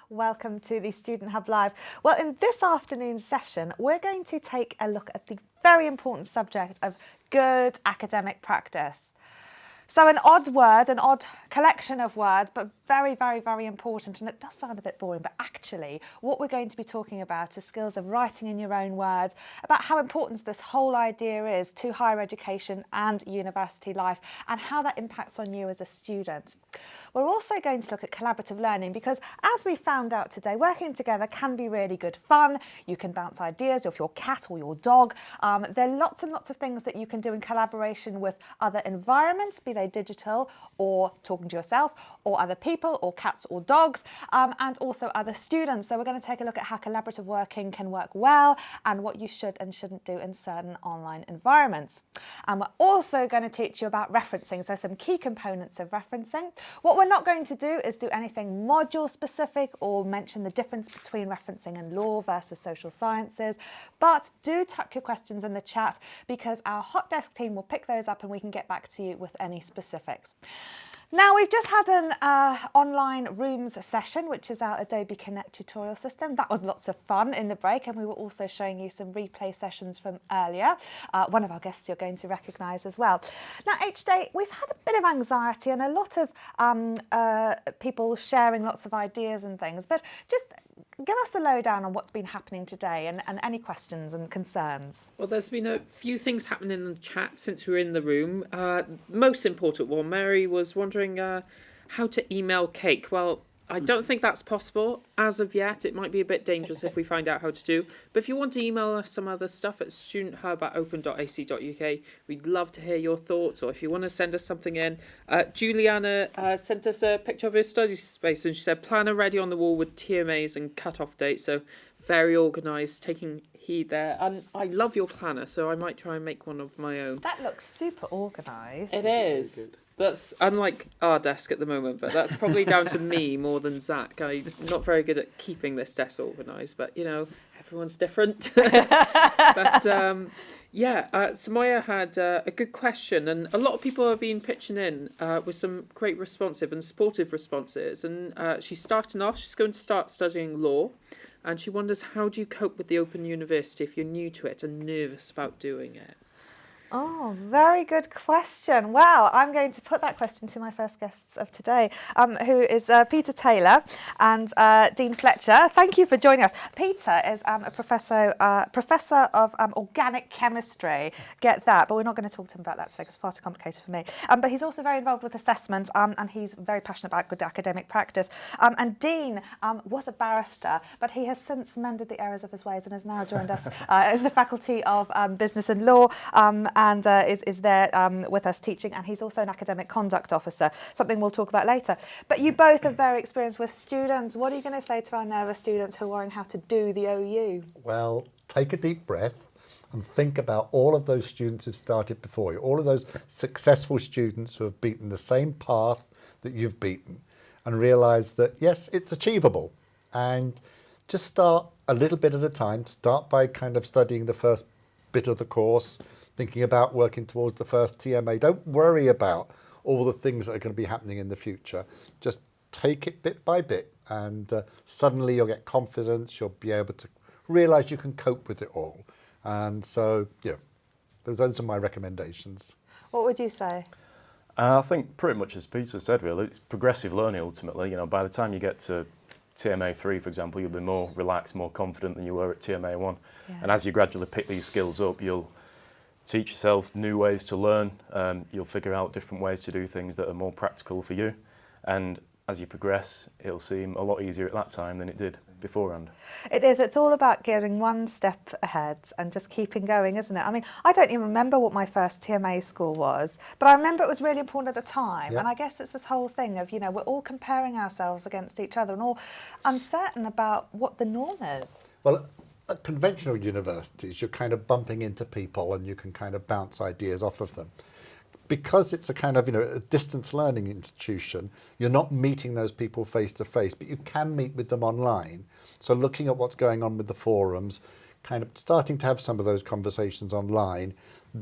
Welcome to the Student Hub Live. Well, in this afternoon's session, we're going to take a look at the very important subject of good academic practice. So an odd word, an odd collection of words, but very, very, very important. And it does sound a bit boring, but actually what we're going to be talking about is skills of writing in your own words, about how important this whole idea is to higher education and university life, and how that impacts on you as a student. We're also going to look at collaborative learning because, as we found out today, working together can be really good fun. You can bounce ideas off your cat or your dog. There are lots and lots of things that you can do in collaboration with other environments, be they digital or talking to yourself or other people or cats or dogs, and also other students. So we're going to take a look at how collaborative working can work well and what you should and shouldn't do in certain online environments. And we're also going to teach you about referencing, so some key components of referencing. What we're not going to do is do anything module specific or mention the difference between referencing and law versus social sciences, but do tuck your questions in the chat because our hot desk team will pick those up and we can get back to you with any specifics. Now, we've just had an online Rooms session, which is our Adobe Connect tutorial system. That was lots of fun in the break, and we were also showing you some replay sessions from earlier. One of our guests you're going to recognise as well. Now, each day we've had a bit of anxiety and a lot of people sharing lots of ideas and things, but just give us the lowdown on what's been happening today and any questions and concerns. Well, there's been a few things happening in the chat since we were in the room. Most important one, Mary was wondering how to email Cake. Well, I don't think that's possible as of yet. It might be a bit dangerous if we find out how to do. But if you want to email us some other stuff at studenthub@open.ac.uk, we'd love to hear your thoughts. Or if you want to send us something in. Juliana sent us a picture of her study space and she said, planner ready on the wall with TMAs and cut-off dates. So very organised, taking heed there. And I love your planner, so I might try and make one of my own. That looks super organised. It is. That's unlike our desk at the moment, but that's probably down to me more than Zach. I'm not very good at keeping this desk organised, but, you know, everyone's different. But, Samoya had a good question, and a lot of people have been pitching in with some great responsive and supportive responses. And she's starting off, she's going to start studying law, and she wonders, how do you cope with the Open University if you're new to it and nervous about doing it? Oh, very good question. Well, I'm going to put that question to my first guests of today, who is Peter Taylor and Dean Fletcher. Thank you for joining us. Peter is a professor of organic chemistry. Get that, but we're not going to talk to him about that today because it's far too complicated for me. But he's also very involved with assessment, and he's very passionate about good academic practice. And Dean was a barrister, but he has since mended the errors of his ways and has now joined us in the Faculty of Business and Law. And is there with us teaching, and he's also an academic conduct officer, something we'll talk about later. But you both are very experienced with students. What are you going to say to our nervous students who are wondering how to do the OU? Well, take a deep breath and think about all of those students who've started before you, all of those successful students who have beaten the same path that you've beaten, and realise that, yes, it's achievable. And just start a little bit at a time. Start by kind of studying the first bit of the course, thinking about working towards the first TMA. Don't worry about all the things that are going to be happening in the future. Just take it bit by bit, and suddenly you'll get confidence. You'll be able to realise you can cope with it all. And so, yeah, those are my recommendations. What would you say? I think pretty much as Peter said, really, it's progressive learning ultimately. You know, by the time you get to TMA 3, for example, you'll be more relaxed, more confident than you were at TMA 1. Yeah. And as you gradually pick these skills up, you'll teach yourself new ways to learn. You'll figure out different ways to do things that are more practical for you. And as you progress, it'll seem a lot easier at that time than it did beforehand. It is. It's all about getting one step ahead and just keeping going, isn't it? I mean, I don't even remember what my first TMA score was, but I remember it was really important at the time. Yep. And I guess it's this whole thing of, you know, we're all comparing ourselves against each other and all uncertain about what the norm is. Well, at conventional universities, you're kind of bumping into people and you can kind of bounce ideas off of them. Because it's a kind of, you know, a distance learning institution, you're not meeting those people face to face, but you can meet with them online. So looking at what's going on with the forums, kind of starting to have some of those conversations online,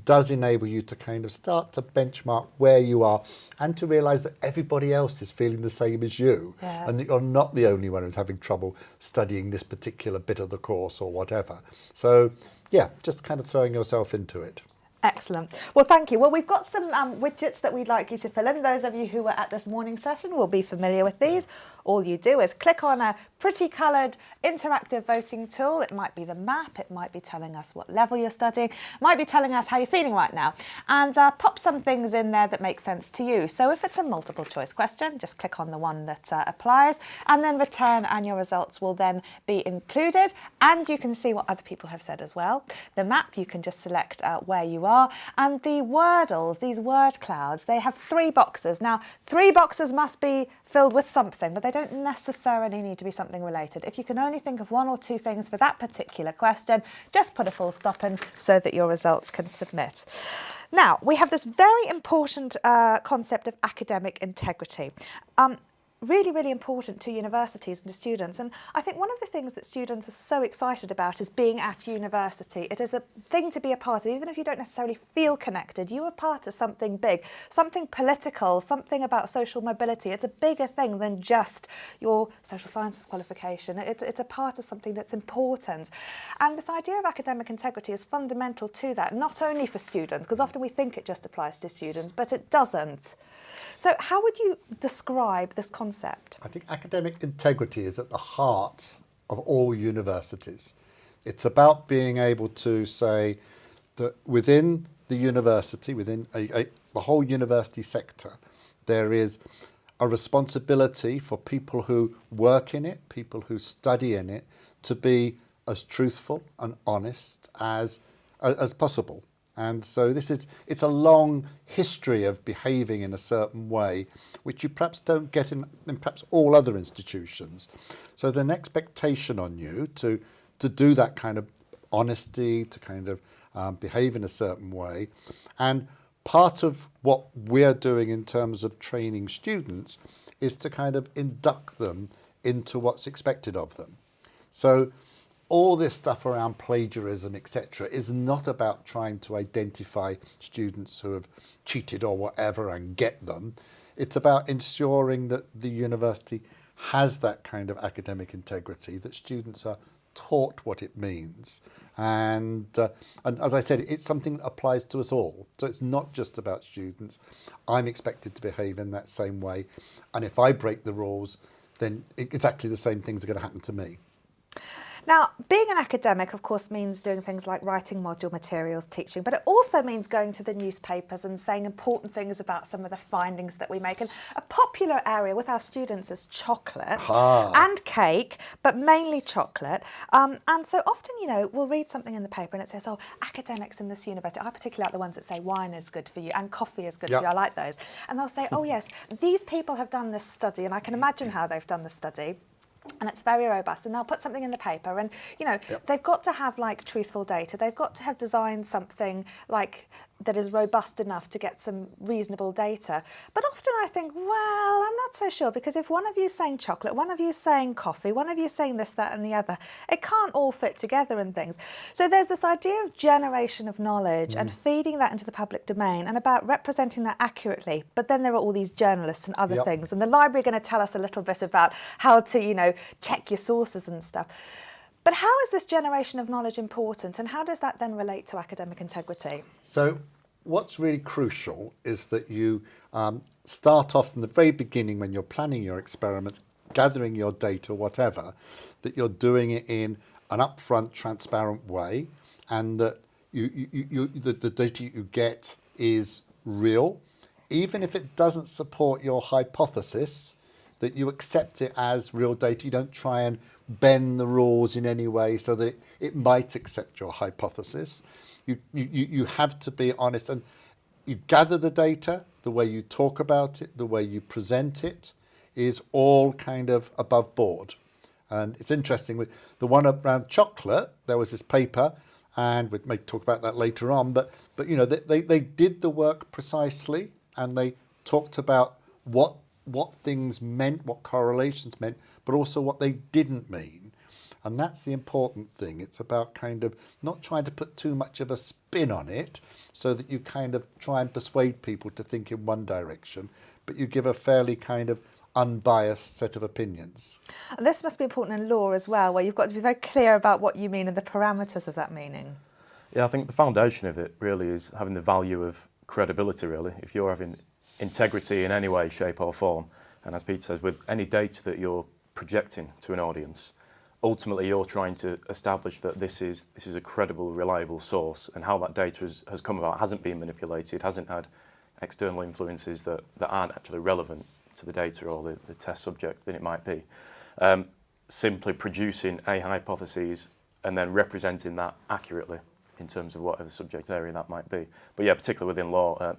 does enable you to kind of start to benchmark where you are and to realise that everybody else is feeling the same as you, and that you're not the only one who's having trouble studying this particular bit of the course or whatever. So yeah, just kind of throwing yourself into it. Excellent. Well, thank you. Well, we've got some widgets that we'd like you to fill in. Those of you who were at this morning session will be familiar with these. All you do is click on a pretty coloured interactive voting tool. It might be the map, it might be telling us what level you're studying, it might be telling us how you're feeling right now, and pop some things in there that make sense to you. So if it's a multiple choice question, just click on the one that applies, and then return, and your results will then be included, and you can see what other people have said as well. The map, you can just select where you are, and the wordles, these word clouds, they have 3 boxes. Now, 3 boxes must be filled with something, but they don't necessarily need to be something related. If you can only think of 1 or 2 things for that particular question, just put a full stop in so that your results can submit. Now, we have this very important concept of academic integrity. Really, really important to universities and to students. And I think one of the things that students are so excited about is being at university. It is a thing to be a part of. Even if you don't necessarily feel connected, you are part of something big, something political, something about social mobility. It's a bigger thing than just your social sciences qualification. It's a part of something that's important. And this idea of academic integrity is fundamental to that, not only for students, because often we think it just applies to students, but it doesn't. So how would you describe this concept? I think academic integrity is at the heart of all universities. It's about being able to say that within the university, within the whole university sector, there is a responsibility for people who work in it, people who study in it, to be as truthful and honest as possible. And so it's a long history of behaving in a certain way, which you perhaps don't get in perhaps all other institutions. So there's an expectation on you to do that kind of honesty, to kind of behave in a certain way. And part of what we're doing in terms of training students is to kind of induct them into what's expected of them. So all this stuff around plagiarism, etc., is not about trying to identify students who have cheated or whatever and get them. It's about ensuring that the university has that kind of academic integrity, that students are taught what it means. And as I said, it's something that applies to us all. So it's not just about students. I'm expected to behave in that same way. And if I break the rules, then exactly the same things are going to happen to me. Now, being an academic, of course, means doing things like writing module materials, teaching, but it also means going to the newspapers and saying important things about some of the findings that we make. And a popular area with our students is chocolate and cake, but mainly chocolate. And so often, we'll read something in the paper and it says, oh, academics in this university. I particularly like the ones that say wine is good for you and coffee is good for you. I like those. And they'll say, oh, yes, these people have done this study, and I can imagine how they've done the study. And it's very robust, and they'll put something in the paper, and they've got to have truthful data. They've got to have designed something that is robust enough to get some reasonable data. But often I think, well, I'm not so sure, because if one of you is saying chocolate, one of you is saying coffee, one of you is saying this, that and the other, it can't all fit together and things. So there's this idea of generation of knowledge and feeding that into the public domain and about representing that accurately. But then there are all these journalists and other things, and the library are going to tell us a little bit about how to, check your sources and stuff. But how is this generation of knowledge important, and how does that then relate to academic integrity? So what's really crucial is that you start off from the very beginning when you're planning your experiments, gathering your data, whatever, that you're doing it in an upfront, transparent way, and that the data you get is real, even if it doesn't support your hypothesis, that you accept it as real data. You don't try and bend the rules in any way so that it might accept your hypothesis. You have to be honest, and you gather the data, the way you talk about it, the way you present it is all kind of above board. And it's interesting, with the one around chocolate, there was this paper, and we may talk about that later on, but they did the work precisely, and they talked about what things meant, what correlations meant, but also what they didn't mean. And that's the important thing. It's about kind of not trying to put too much of a spin on it so that you kind of try and persuade people to think in one direction, but you give a fairly kind of unbiased set of opinions. And this must be important in law as well, where you've got to be very clear about what you mean and the parameters of that meaning. Yeah, I think the foundation of it really is having the value of credibility, really. If you're having integrity in any way, shape or form, and as Peter says, with any data that you're projecting to an audience, ultimately you're trying to establish that this is a credible, reliable source, and how that data has come about hasn't been manipulated, hasn't had external influences that aren't actually relevant to the data or the test subject than it might be. Simply producing a hypothesis and then representing that accurately in terms of whatever subject area that might be. But yeah, particularly within law,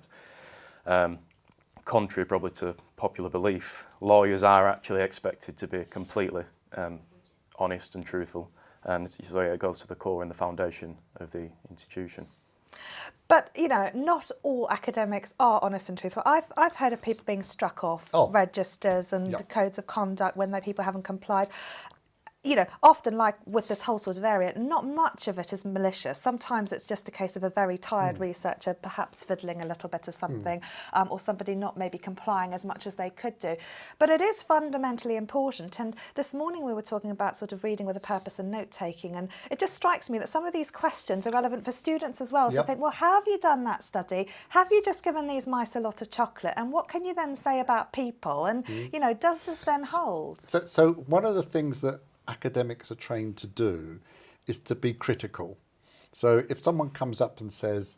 contrary probably to popular belief, lawyers are actually expected to be completely honest and truthful, and so it goes to the core and the foundation of the institution. But, you know, not all academics are honest and truthful. I've heard of people being struck off registers and codes of conduct when people haven't complied. You know, often, like with this whole sort of area, not much of it is malicious. Sometimes it's just a case of a very tired researcher perhaps fiddling a little bit of something, or somebody not maybe complying as much as they could do. But it is fundamentally important. And this morning we were talking about sort of reading with a purpose and note-taking, and it just strikes me that some of these questions are relevant for students as well, to think, well, how have you done that study? Have you just given these mice a lot of chocolate? And what can you then say about people? And, you know, does this then hold? So one of the things that academics are trained to do is to be critical. So if someone comes up and says,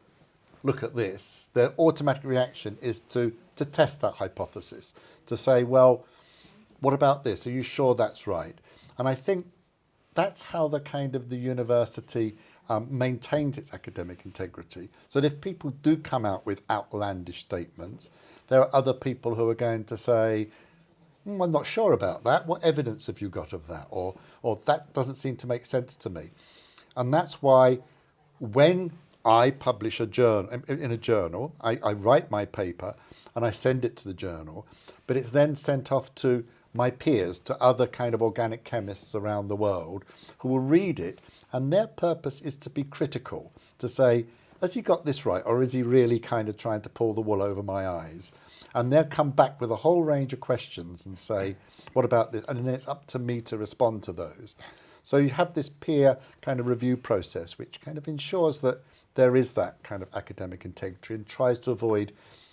look at this, their automatic reaction is to test that hypothesis, to say, well, what about this? Are you sure that's right? And I think that's how the kind of the university maintains its academic integrity. So that if people do come out with outlandish statements, there are other people who are going to say, I'm not sure about that. What evidence have you got of that? Or that doesn't seem to make sense to me. And that's why when I publish in a journal, I write my paper and I send it to the journal, but it's then sent off to my peers, to other kind of organic chemists around the world who will read it, and their purpose is to be critical, to say, has he got this right, or is he really kind of trying to pull the wool over my eyes? And they'll come back with a whole range of questions and say, what about this? And then it's up to me to respond to those. So you have this peer kind of review process, which kind of ensures that there is that kind of academic integrity and tries to avoid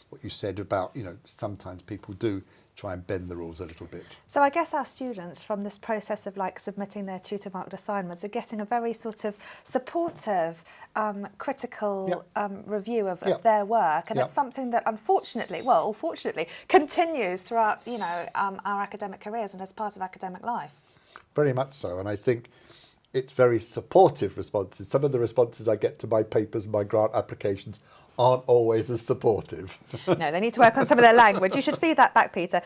what you said about, you know, sometimes people do try and bend the rules a little bit. So I guess our students, from this process of like submitting their tutor-marked assignments, are getting a very sort of supportive, critical review of their work, and it's something that unfortunately, well, or fortunately, continues throughout, you know, our academic careers and as part of academic life. Very much so, and I think it's very supportive responses. Some of the responses I get to my papers and my grant applications aren't always as supportive. No, they need to work on some of their language. You should feed that back, Peter.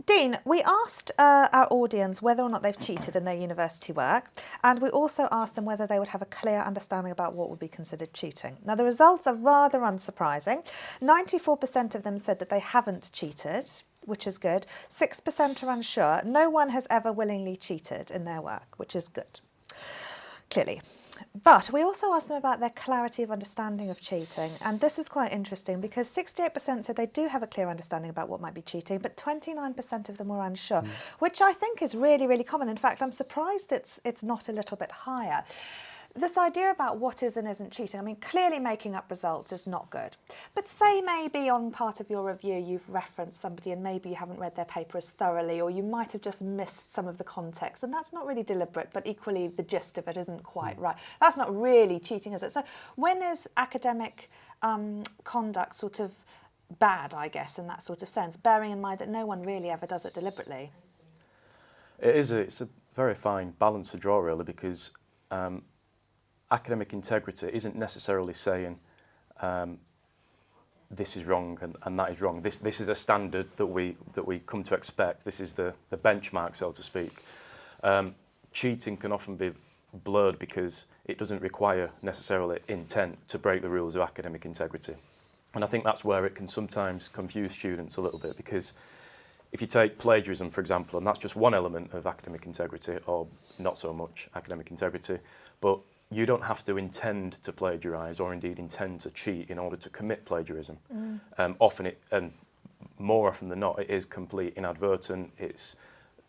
Dean, we asked our audience whether or not they've cheated in their university work, and we also asked them whether they would have a clear understanding about what would be considered cheating. Now, the results are rather unsurprising. 94% of them said that they haven't cheated, which is good. 6% are unsure. No one has ever willingly cheated in their work, which is good, clearly. But we also asked them about their clarity of understanding of cheating, and this is quite interesting because 68% said they do have a clear understanding about what might be cheating, but 29% of them were unsure, which I think is really, really common. In fact, I'm surprised it's not a little bit higher. This idea about what is and isn't cheating, I mean, clearly making up results is not good. But say maybe on part of your review you've referenced somebody and maybe you haven't read their paper as thoroughly, or you might have just missed some of the context, and that's not really deliberate, but equally the gist of it isn't quite right. That's not really cheating, is it? So when is academic conduct sort of bad, I guess, in that sort of sense, bearing in mind that no one really ever does it deliberately? It's a very fine balance to draw, really, because academic integrity isn't necessarily saying this is wrong and that is wrong. This is a standard that we come to expect. This is the benchmark, so to speak. Cheating can often be blurred because it doesn't require necessarily intent to break the rules of academic integrity. And I think that's where it can sometimes confuse students a little bit, because if you take plagiarism, for example, and that's just one element of academic integrity, or not so much academic integrity, but you don't have to intend to plagiarise or indeed intend to cheat in order to commit plagiarism. And more often than not, it is complete inadvertent. It's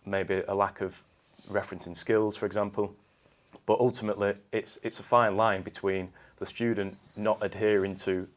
maybe a lack of referencing skills, for example. But ultimately, it's a fine line between the student not adhering to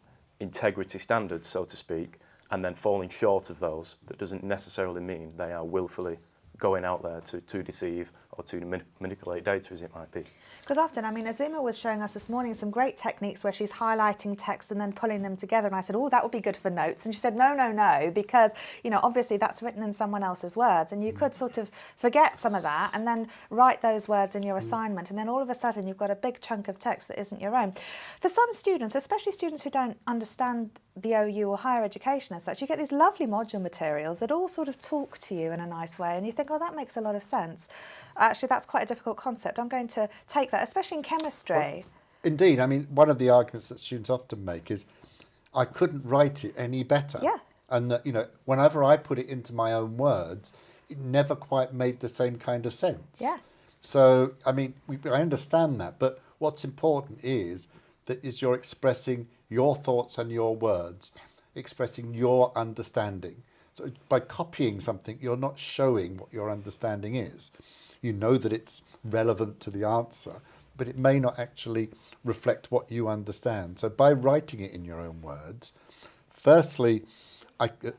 integrity standards, so to speak, and then falling short of those. That doesn't necessarily mean they are willfully going out there to deceive or to manipulate data, as it might be. Because often, I mean, Azima was showing us this morning some great techniques where she's highlighting text and then pulling them together. And I said, oh, that would be good for notes. And she said, no, because, you know, obviously that's written in someone else's words. And you could sort of forget some of that and then write those words in your assignment. And then all of a sudden you've got a big chunk of text that isn't your own. For some students, especially students who don't understand the OU or higher education as such, you get these lovely module materials that all sort of talk to you in a nice way. And you think, oh, that makes a lot of sense. Actually, that's quite a difficult concept. I'm going to take that, especially in chemistry. Well, indeed. I mean, one of the arguments that students often make is, I couldn't write it any better. Yeah. And that, you know, whenever I put it into my own words, it never quite made the same kind of sense. Yeah. So, I mean, I understand that, but what's important is that you're expressing your thoughts and your words, expressing your understanding. So by copying something, you're not showing what your understanding is. You know that it's relevant to the answer, but it may not actually reflect what you understand. So by writing it in your own words, firstly,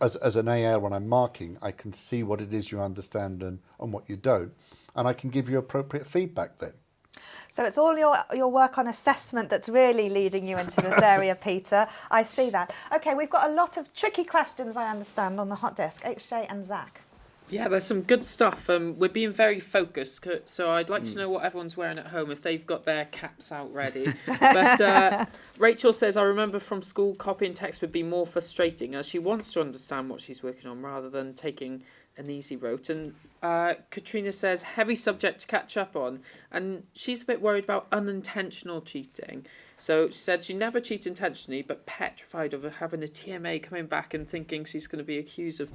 as an AL, when I'm marking, I can see what it is you understand and what you don't, and I can give you appropriate feedback then. So it's all your work on assessment that's really leading you into this area, Peter. I see that. OK, we've got a lot of tricky questions, I understand, on the hot desk. HJ and Zach. Yeah, there's some good stuff. We're being very focused, so I'd like to know what everyone's wearing at home, if they've got their caps out ready. But Rachel says, I remember from school copying text would be more frustrating as she wants to understand what she's working on rather than taking an easy route. And Katrina says, heavy subject to catch up on. And she's a bit worried about unintentional cheating. So she said she never cheat intentionally, but petrified of having a TMA coming back and thinking she's going to be accused of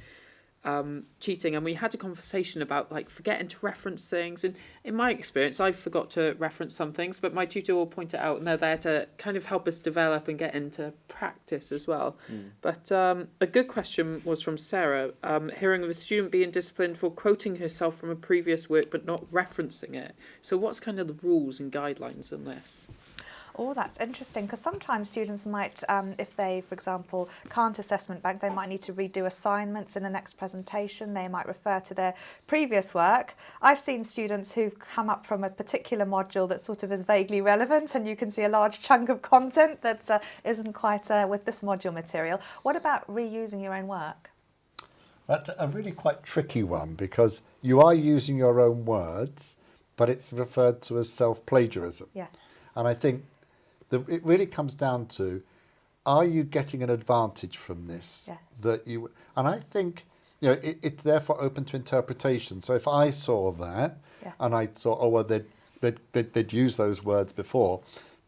cheating. And we had a conversation about like forgetting to reference things, and in my experience I forgot to reference some things, but my tutor will point it out and they're there to kind of help us develop and get into practice as well. But a good question was from Sarah, hearing of a student being disciplined for quoting herself from a previous work but not referencing it. So what's kind of the rules and guidelines in this? Oh, that's interesting, because sometimes students might, if they, for example, can't assessment bank, they might need to redo assignments in the next presentation. They might refer to their previous work. I've seen students who've come up from a particular module that sort of is vaguely relevant, and you can see a large chunk of content that isn't quite with this module material. What about reusing your own work? That's a really quite tricky one, because you are using your own words, but it's referred to as self-plagiarism. Yeah. And I think it really comes down to, are you getting an advantage from this? Yeah. And I think, you know, it's therefore open to interpretation. So if I saw that, and I thought, oh, well, they'd use those words before,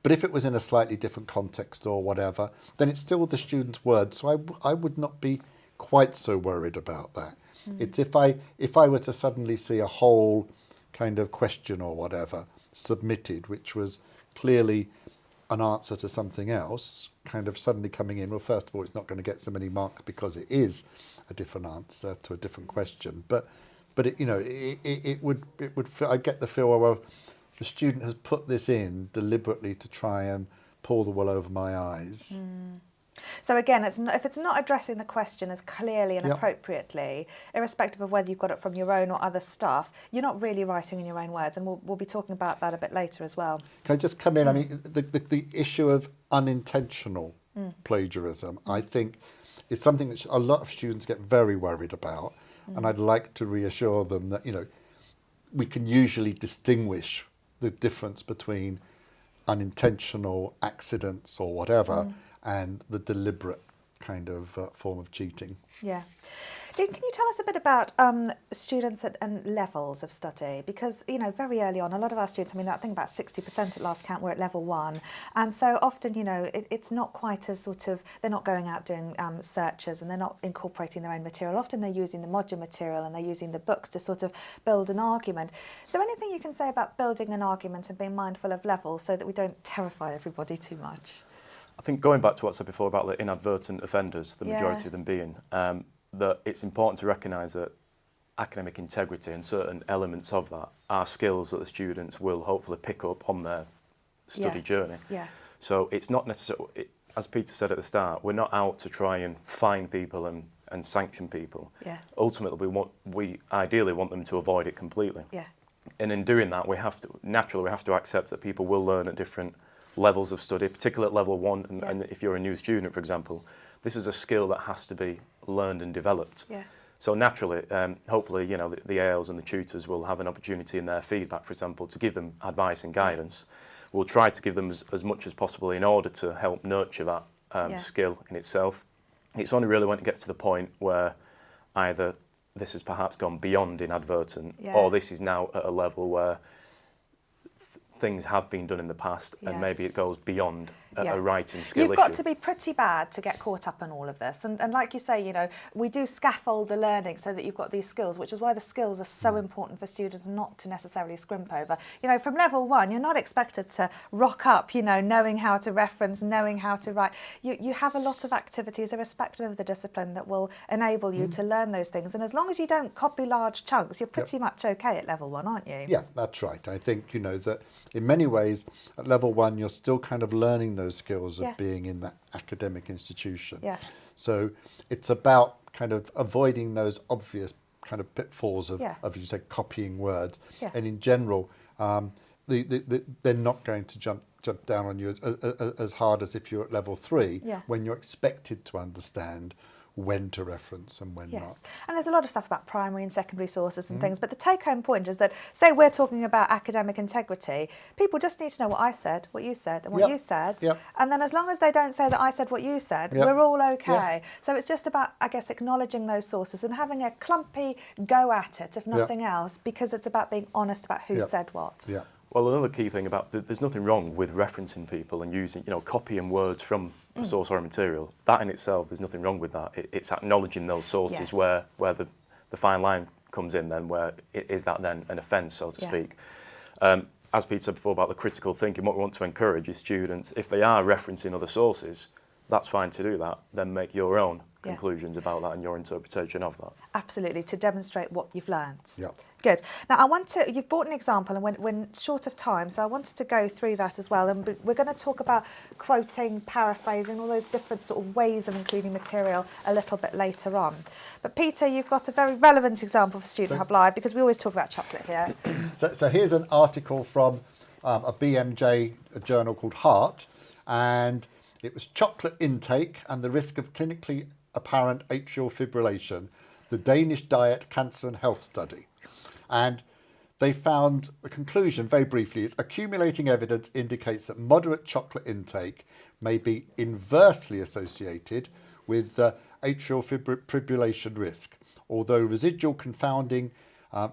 but if it was in a slightly different context or whatever, then it's still the student's words. So I would not be quite so worried about that. It's if I were to suddenly see a whole kind of question or whatever submitted, which was clearly an answer to something else, kind of suddenly coming in. Well, first of all, it's not going to get so many marks because it is a different answer to a different question. But it, you know, it would I get the feel, well, the student has put this in deliberately to try and pull the wool over my eyes. So again, if it's not addressing the question as clearly and appropriately, irrespective of whether you've got it from your own or other stuff, you're not really writing in your own words, and we'll be talking about that a bit later as well. Can I just come in? I mean, the issue of unintentional plagiarism, I think, is something that a lot of students get very worried about, and I'd like to reassure them that, you know, we can usually distinguish the difference between unintentional accidents or whatever and the deliberate kind of form of cheating. Yeah. Dean, can you tell us a bit about students and levels of study? Because, you know, very early on, a lot of our students, I mean, I think about 60% at last count were at level 1. And so often, you know, it's not quite as sort of, they're not going out doing searches, and they're not incorporating their own material. Often they're using the modular material and they're using the books to sort of build an argument. Is there anything you can say about building an argument and being mindful of levels so that we don't terrify everybody too much? I think going back to what I said before about the inadvertent offenders, the majority of them being, that it's important to recognise that academic integrity and certain elements of that are skills that the students will hopefully pick up on their study journey. Yeah. So it's not necessarily, as Peter said at the start, we're not out to try and fine people and sanction people. Yeah. Ultimately, we ideally want them to avoid it completely. Yeah. And in doing that, we have to accept that people will learn at different levels of study, particularly at level 1. And if you're a new student, for example, this is a skill that has to be learned and developed. Yeah. So naturally, hopefully, you know, the ALs and the tutors will have an opportunity in their feedback, for example, to give them advice and guidance. We'll try to give them as much as possible in order to help nurture that skill in itself. It's only really when it gets to the point where either this has perhaps gone beyond inadvertent, or this is now at a level where things have been done in the past, and maybe it goes beyond a writing skill issue. You've got to be pretty bad to get caught up in all of this. And like you say, you know, we do scaffold the learning so that you've got these skills, which is why the skills are so important for students not to necessarily scrimp over. You know, from level 1, you're not expected to rock up, you know, knowing how to reference, knowing how to write. You have a lot of activities, irrespective of the discipline, that will enable you to learn those things. And as long as you don't copy large chunks, you're pretty much okay at level 1, aren't you? Yeah, that's right. I think, you know, that in many ways, at level 1, you're still kind of learning those skills of being in that academic institution. Yeah. So it's about kind of avoiding those obvious kind of pitfalls of you said, copying words. Yeah. And in general, they're not going to jump down on you as hard as if you're at level 3, when you're expected to understand when to reference and when not. And there's a lot of stuff about primary and secondary sources and things, but the take-home point is that, say we're talking about academic integrity, people just need to know what I said, what you said, and what you said, and then as long as they don't say that I said what you said, we're all okay. So it's just about, I guess, acknowledging those sources and having a clumpy go at it, if nothing else, because it's about being honest about who said what. Yeah. Well, another key thing about there's nothing wrong with referencing people and using, you know, copying words from a source or a material. That in itself, there's nothing wrong with that. It's acknowledging those sources where the fine line comes in, then where is that then an offence, so to speak. As Pete said before about the critical thinking, what we want to encourage is students, if they are referencing other sources, that's fine to do that, then make your own conclusions about that and your interpretation of that. Absolutely, to demonstrate what you've learned. Yeah. Good. Now, you've brought an example, and we're short of time, so I wanted to go through that as well. And we're going to talk about quoting, paraphrasing, all those different sort of ways of including material a little bit later on. But Peter, you've got a very relevant example for Student Hub Live, because we always talk about chocolate here. So here's an article from a BMJ journal called Heart, and it was chocolate intake and the risk of clinically apparent atrial fibrillation, the Danish Diet, Cancer and Health Study. And they found the conclusion, very briefly, is accumulating evidence indicates that moderate chocolate intake may be inversely associated with atrial fibrillation risk, although residual confounding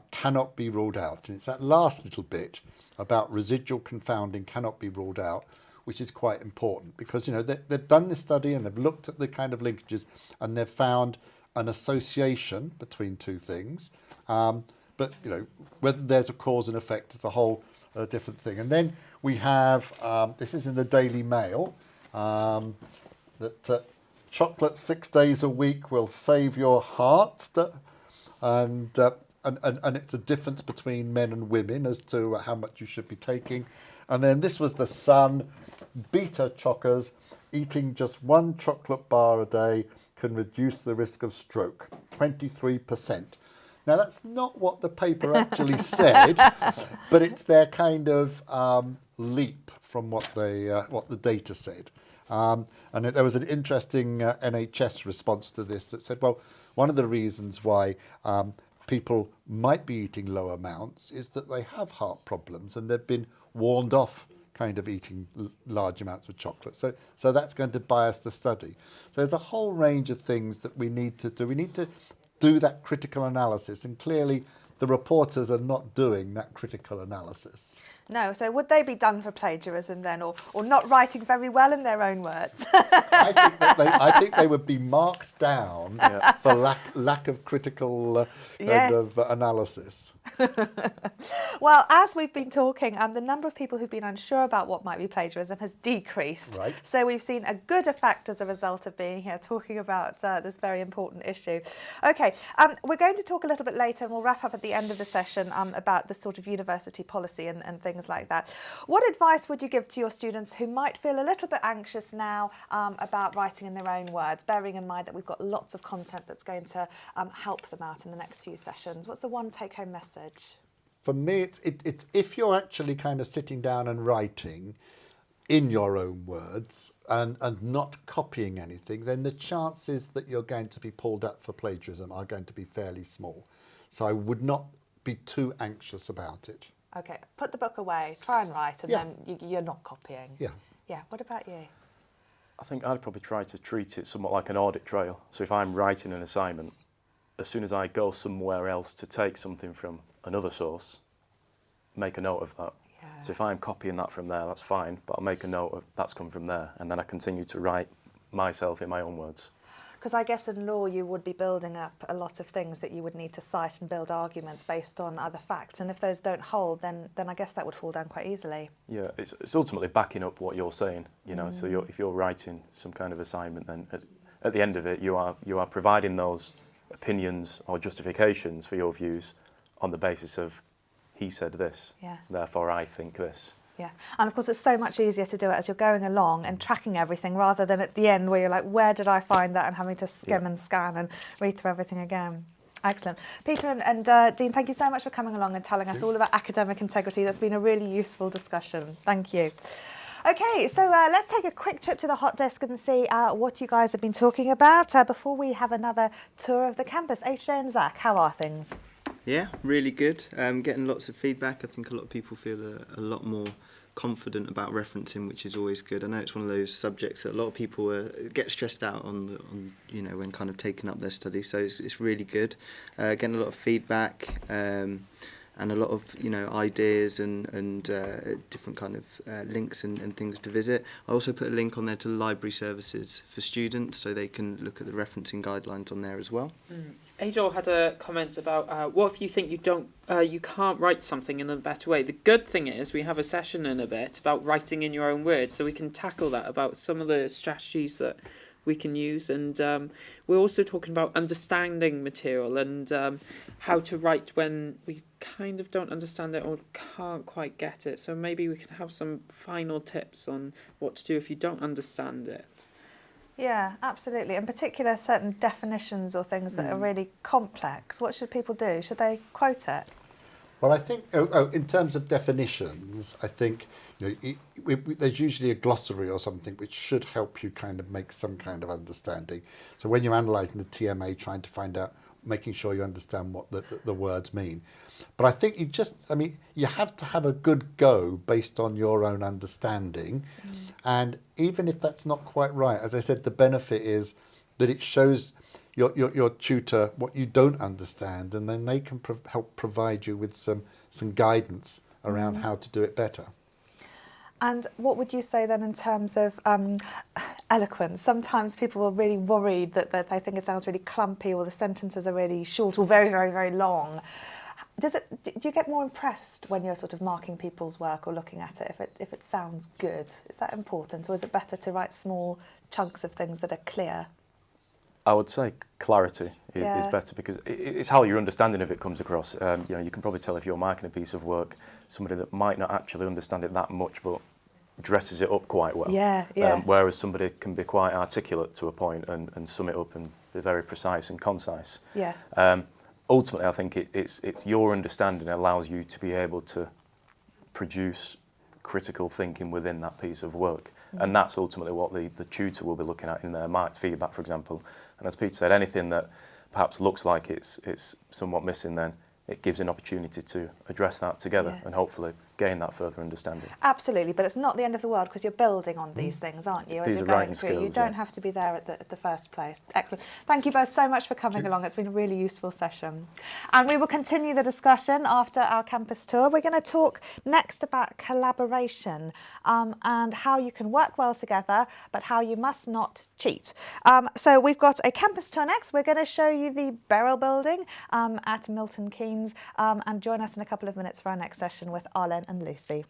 cannot be ruled out. And it's that last little bit about residual confounding cannot be ruled out, which is quite important, because, you know, they've done this study and they've looked at the kind of linkages and they've found an association between two things. But, you know, whether there's a cause and effect is a whole different thing. And then we have, this is in the Daily Mail, that chocolate 6 days a week will save your heart. And it's a difference between men and women as to how much you should be taking. And then this was the Sun, beta chockers, eating just one chocolate bar a day can reduce the risk of stroke, 23%. Now, that's not what the paper actually said, but it's their kind of leap from what the data said. And there was an interesting NHS response to this that said, well, one of the reasons why people might be eating low amounts is that they have heart problems and they've been warned off kind of eating large amounts of chocolate. So that's going to bias the study. So there's a whole range of things that we need to do. We need to do that critical analysis, and clearly the reporters are not doing that critical analysis. No, so would they be done for plagiarism then, or not writing very well in their own words? I think they would be marked down for lack of critical kind of analysis. Well, as we've been talking, the number of people who've been unsure about what might be plagiarism has decreased. Right. So we've seen a good effect as a result of being here talking about this very important issue. Okay, we're going to talk a little bit later, and we'll wrap up at the end of the session about the sort of university policy and things like that. What advice would you give to your students who might feel a little bit anxious now about writing in their own words, bearing in mind that we've got lots of content that's going to help them out in the next few sessions? What's the one take-home message? For me, it's if you're actually kind of sitting down and writing in your own words and not copying anything, then the chances that you're going to be pulled up for plagiarism are going to be fairly small. So I would not be too anxious about it. Okay, put the book away, try and write, and Yeah. then you're not copying. Yeah. Yeah, what about you? I think I'd probably try to treat it somewhat like an audit trail. So if I'm writing an assignment, as soon as I go somewhere else to take something from another source, make a note of that. Yeah. So if I'm copying that from there, that's fine, but I'll make a note of that's come from there, and then I continue to write myself in my own words. Because I guess in law you would be building up a lot of things that you would need to cite and build arguments based on other facts, and if those don't hold, then I guess that would fall down quite easily. Yeah, it's ultimately backing up what you're saying, you know. So if you're writing some kind of assignment, then at the end of it, you are providing those opinions or justifications for your views on the basis of he said this, therefore I think this. Yeah, and of course it's so much easier to do it as you're going along and tracking everything rather than at the end where you're like, where did I find that, and having to skim and scan and read through everything again. Excellent. Peter and Dean, thank you so much for coming along and telling us all about academic integrity. That's been a really useful discussion. Thank you. Okay, so let's take a quick trip to the hot desk and see what you guys have been talking about before we have another tour of the campus. HJ and Zach, how are things? Yeah, really good. Getting lots of feedback. I think a lot of people feel a lot more confident about referencing, which is always good. I know it's one of those subjects that a lot of people get stressed out on you know, when kind of taking up their studies. So it's really good. Getting a lot of feedback and a lot of, you know, ideas and different kind of links and things to visit. I also put a link on there to the library services for students, so they can look at the referencing guidelines on there as well. Ajol had a comment about what if you think you can't write something in a better way. The good thing is we have a session in a bit about writing in your own words, so we can tackle that, about some of the strategies that we can use, and we're also talking about understanding material and how to write when we kind of don't understand it or can't quite get it. So maybe we can have some final tips on what to do if you don't understand it. Yeah, absolutely. In particular, certain definitions or things that are really complex. What should people do? Should they quote it? Well, I think in terms of definitions, I think, you know, there's usually a glossary or something which should help you kind of make some kind of understanding. So when you're analysing the TMA, trying to find out, making sure you understand what the words mean. But I think you have to have a good go based on your own understanding. And even if that's not quite right, as I said, the benefit is that it shows your tutor what you don't understand, and then they can help provide you with some guidance around how to do it better. And what would you say then in terms of eloquence? Sometimes people are really worried that they think it sounds really clumpy, or the sentences are really short or very, very, very long. Do you get more impressed when you're sort of marking people's work or looking at it if it sounds good? Is that important, or is it better to write small chunks of things that are clear? I would say clarity is better, because it's how your understanding of it comes across. You know, you can probably tell if you're marking a piece of work, somebody that might not actually understand it that much but dresses it up quite well. Whereas somebody can be quite articulate to a point and sum it up and be very precise and concise. Ultimately, I think it's your understanding that allows you to be able to produce critical thinking within that piece of work. And that's ultimately what the tutor will be looking at in their marked feedback, for example. And as Peter said, anything that perhaps looks like it's somewhat missing, then it gives an opportunity to address that together and hopefully gain that further understanding. Absolutely, but it's not the end of the world because you're building on these things, aren't you? As These you're are going writing through, you skills, don't yeah. have to be there at the first place. Excellent. Thank you both so much for coming along. It's been a really useful session. And we will continue the discussion after our campus tour. We're going to talk next about collaboration and how you can work well together, but how you must not cheat. So we've got a campus tour next. We're going to show you the Beryl building at Milton Keynes, and join us in a couple of minutes for our next session with Arlen and Lucy.